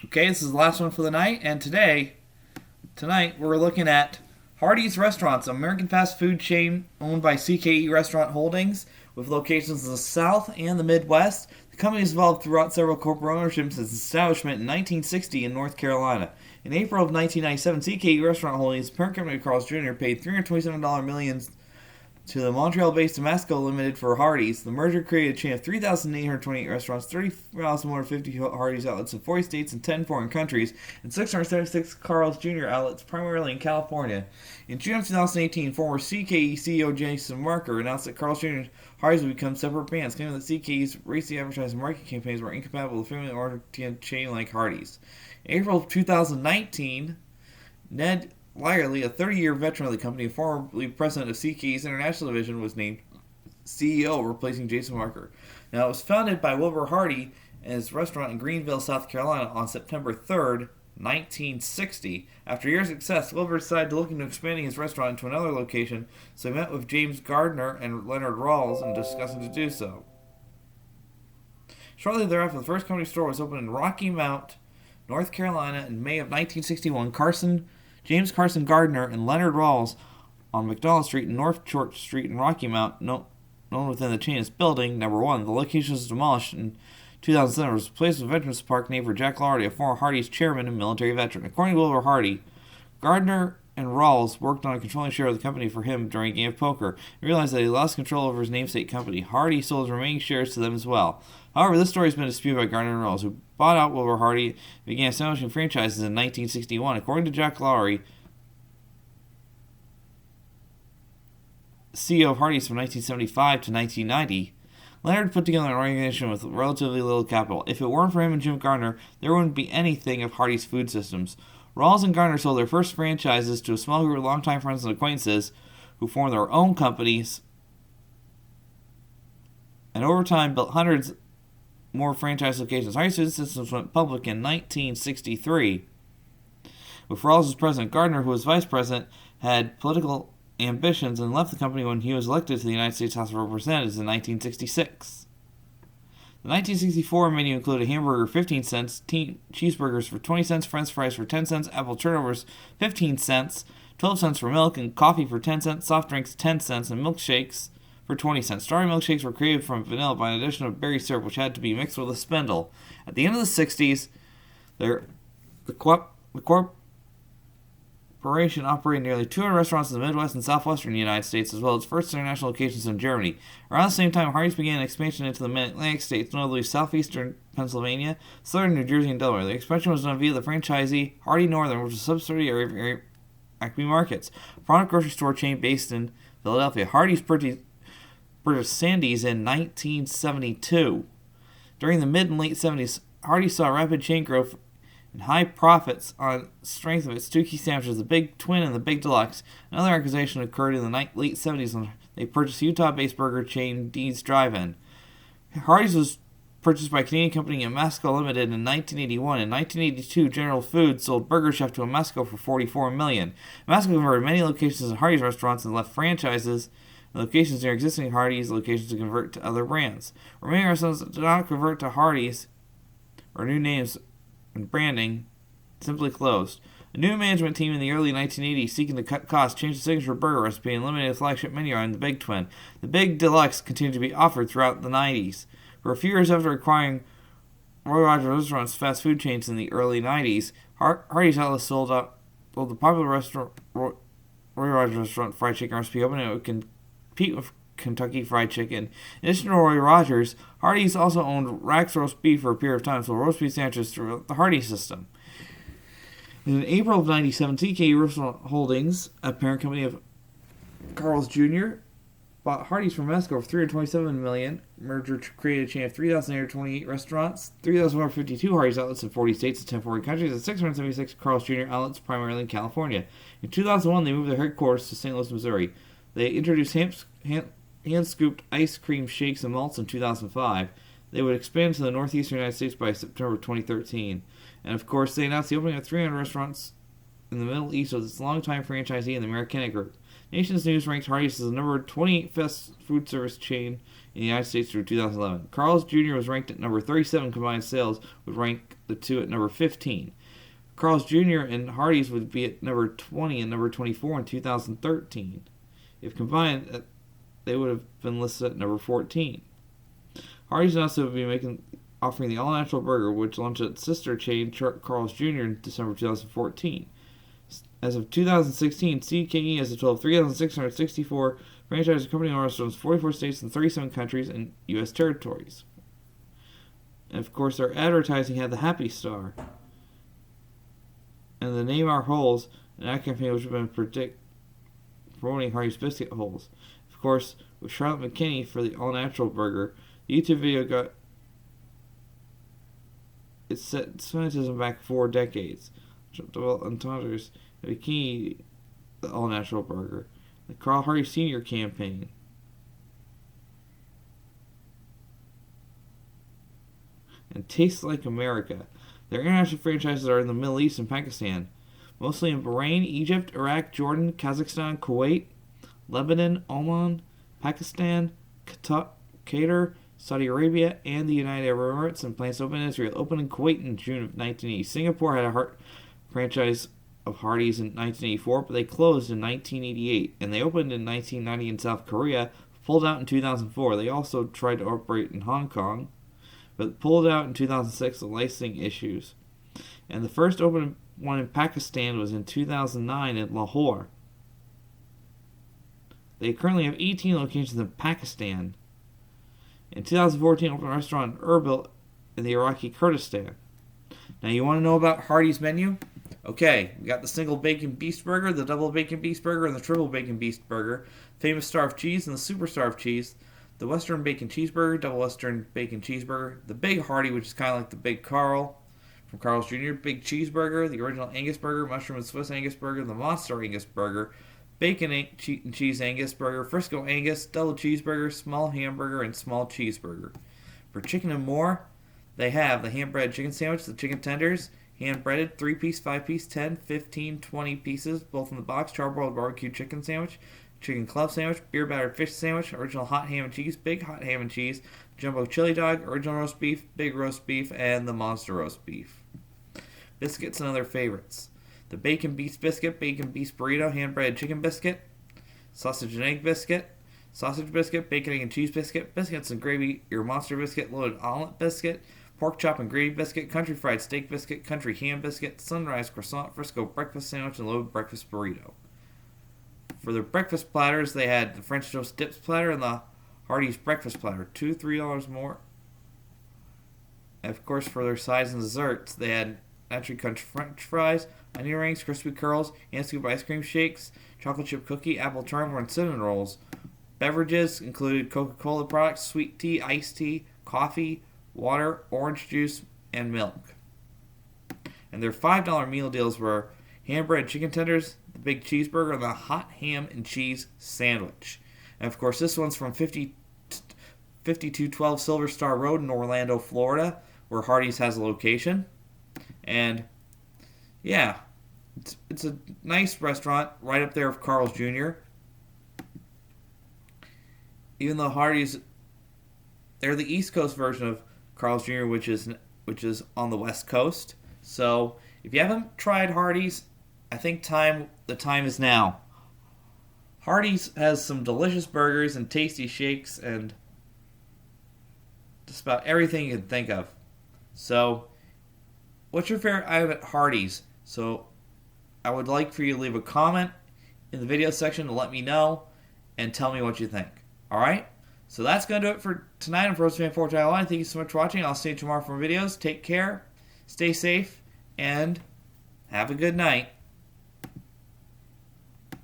Okay, this is the last one for the night, and tonight we're looking at Hardee's Restaurants, an American fast food chain owned by CKE Restaurant Holdings, with locations in the South and the Midwest. The company has evolved throughout several corporate ownerships since its establishment in 1960 in North Carolina. In April of 1997, CKE Restaurant Holdings, parent company of Carl's Jr., paid $327 million to the Montreal-based Damasco Limited for Hardee's. The merger created a chain of 3,828 restaurants, 30,150 Hardee's outlets in 40 states and 10 foreign countries, and 676 Carl's Jr. outlets, primarily in California. In June of 2018, former CKE CEO Jason Marker announced that Carl's Jr. and Hardee's would become separate brands, claiming that CKE's racy advertising and marketing campaigns were incompatible with a family-oriented chain like Hardee's. In April of 2019, Ned Lyerly, a 30-year veteran of the company and formerly president of CKE's International Division, was named CEO, replacing Jason Marker. Now, it was founded by Wilbur Hardee and his restaurant in Greenville, South Carolina on September 3rd, 1960. After years of success, Wilbur decided to look into expanding his restaurant into another location, so he met with James Gardner and Leonard Rawls and discussing to do so. Shortly thereafter, the first company store was opened in Rocky Mount, North Carolina in May of 1961. James Carson Gardner and Leonard Rawls on McDonald Street and North Church Street in Rocky Mount, known within the chain as Building Number 1. The location was demolished in 2007 and was replaced with a Veterans Park named for Jack Lowry, a former Hardee's chairman and military veteran. According to Wilbur Hardee, Gardner and Rawls worked on a controlling share of the company for him during a game of poker and realized that he lost control over his namesake company. Hardee sold his remaining shares to them as well. However, this story has been disputed by Gardner and Rawls, who bought out Wilbur Hardee and began establishing franchises in 1961. According to Jack Lowry, CEO of Hardee's from 1975 to 1990, Leonard put together an organization with relatively little capital. If it weren't for him and Jim Gardner, there wouldn't be anything of Hardee's Food Systems. Rawls and Gardner sold their first franchises to a small group of longtime friends and acquaintances who formed their own companies and over time built hundreds more franchise locations. Hardee's Food Systems went public in 1963. With Rawls as president, Gardner, who was vice president, had political ambitions and left the company when he was elected to the United States House of Representatives in 1966. The 1964 menu included a hamburger for 15 cents, cheeseburgers for 20 cents, french fries for 10 cents, apple turnovers 15 cents, 12 cents for milk, and coffee for 10 cents, soft drinks 10 cents, and milkshakes for 20 cents. Strawberry milkshakes were created from vanilla by an addition of berry syrup, which had to be mixed with a spindle. At the end of the 60s, the corporation operated nearly 200 restaurants in the Midwest and Southwestern United States, as well as first international locations in Germany. Around the same time, Hardee's began an expansion into the Mid-Atlantic states, notably southeastern Pennsylvania, southern New Jersey, and Delaware. The expansion was done via the franchisee Hardee Northern, which is a subsidiary of Acme Markets, a product grocery store chain based in Philadelphia. Hardee's purchased Sandy's in 1972. During the mid and late 70s, Hardee saw rapid chain growth and high profits on strength of its two key sandwiches, the Big Twin and the Big Deluxe. Another acquisition occurred in the late 70s when they purchased Utah-based burger chain Dean's Drive-In. Hardee's was purchased by Canadian company Damasco Limited in 1981. In 1982, General Foods sold Burger Chef to Damasco for $44 million. Damasco converted many locations of Hardee's restaurants and left franchises and locations near existing Hardee's locations to convert to other brands. Remaining restaurants that did not convert to Hardee's or new names and branding simply closed. A new management team in the early 1980s, seeking to cut costs, changed the signature burger recipe and eliminated the flagship menu on the Big Twin. The Big Deluxe continued to be offered throughout the 90s. For a few years after acquiring Roy Rogers Restaurants fast food chains in the early 90s, Hardee's outlets sold the popular restaurant Roy Rogers Restaurant fried chicken recipe, opening it would compete with Kentucky Fried Chicken. In addition to Roy Rogers, Hardee's also owned Rack's Roast Beef for a period of time, so roast beef sandwiches throughout the Hardee system. In April of 1997, CKE Restaurant Holdings, a parent company of Carl's Jr., bought Hardee's from Damasco for $327 million. Merger created a chain of 3,828 restaurants, 3,152 Hardee's outlets in 40 states and 10 foreign countries, and 676 Carl's Jr. outlets, primarily in California. In 2001, they moved their headquarters to St. Louis, Missouri. They introduced hand-scooped ice cream shakes and malts in 2005. They would expand to the northeastern United States by September 2013. And of course, they announced the opening of 300 restaurants in the Middle East with its longtime franchisee in the Americana Group. Nation's News ranked Hardee's as the number 28 fast food service chain in the United States through 2011. Carl's Jr. was ranked at number 37 combined sales, would rank the two at number 15. Carl's Jr. and Hardee's would be at number 20 and number 24 in 2013. If combined, they would have been listed at number 14. Hardee's also would be offering the all-natural burger, which launched its sister chain, Carl's Jr. in December 2014. As of 2016, CKE has a total of 3,664 franchise company restaurants in 44 states and 37 countries and U.S. territories. And of course, their advertising had the Happy Star and the Name Our Holes, an ad campaign which has been promoting Hardee's biscuit holes. Of course, with Charlotte McKinney for the all-natural burger, the YouTube video got its scientism back 4 decades. Entendres, the bikini, the all-natural burger, the Carl Hardee Sr. campaign, and Tastes Like America. Their international franchises are in the Middle East and Pakistan, mostly in Bahrain, Egypt, Iraq, Jordan, Kazakhstan, Kuwait, Lebanon, Oman, Pakistan, Qatar, Saudi Arabia, and the United Arab Emirates, and plans to open in Israel. Opened in Kuwait in June of 1980. Singapore had a franchise of Hardee's in 1984, but they closed in 1988, and they opened in 1990 in South Korea, pulled out in 2004. They also tried to operate in Hong Kong, but pulled out in 2006 with licensing issues. And the first open one in Pakistan was in 2009 in Lahore. They currently have 18 locations in Pakistan. In 2014, opened a restaurant in Erbil in the Iraqi Kurdistan. Now, you want to know about Hardee's menu? Okay, we got the single bacon beast burger, the double bacon beast burger, and the triple bacon beast burger, famous star of cheese and the super star of cheese, the Western bacon cheeseburger, double Western bacon cheeseburger, the Big Hardee, which is kind of like the Big Carl from Carl's Jr., Big Cheeseburger, the original Angus burger, mushroom and Swiss Angus burger, the Monster Angus burger, bacon and cheese Angus burger, Frisco Angus, double cheeseburger, small hamburger, and small cheeseburger. For chicken and more, they have the hand-breaded chicken sandwich, the chicken tenders, hand-breaded, 3-piece, 5-piece, 10, 15, 20 pieces, both in the box, char-broiled barbecue chicken sandwich, chicken club sandwich, beer-battered fish sandwich, original hot ham and cheese, big hot ham and cheese, jumbo chili dog, original roast beef, big roast beef, and the monster roast beef. Biscuits and other favorites. The bacon beast biscuit, bacon beast burrito, hand-breaded chicken biscuit, sausage and egg biscuit, sausage biscuit, bacon, egg, and cheese biscuit, biscuits and gravy, your monster biscuit, loaded omelet biscuit, pork chop and gravy biscuit, country fried steak biscuit, country ham biscuit, sunrise croissant, Frisco breakfast sandwich, and loaded breakfast burrito. For their breakfast platters, they had the French toast dips platter and the Hardee's breakfast platter, $2-3 more. And of course, for their sides and desserts, they had Country Crunch French fries, onion rings, crispy curls, hand scoop ice cream shakes, chocolate chip cookie, apple turnover, and cinnamon rolls. Beverages included Coca-Cola products, sweet tea, iced tea, coffee, water, orange juice, and milk. And their $5 meal deals were hand-breaded chicken tenders, the big cheeseburger, and the hot ham and cheese sandwich. And of course, this one's from 5212 Silver Star Road in Orlando, Florida, where Hardee's has a location. And yeah, it's a nice restaurant right up there with Carl's Jr. Even though Hardee's, they're the East Coast version of Carl's Jr., which is on the West Coast. So if you haven't tried Hardee's, I think the time is now. Hardee's has some delicious burgers and tasty shakes and just about everything you can think of. So, what's your favorite item at Hardee's? So, I would like for you to leave a comment in the video section to let me know and tell me what you think. Alright? So that's going to do it for tonight on Frozen Fan 4 Thank you so much for watching. I'll see you tomorrow for videos. Take care, stay safe, and have a good night.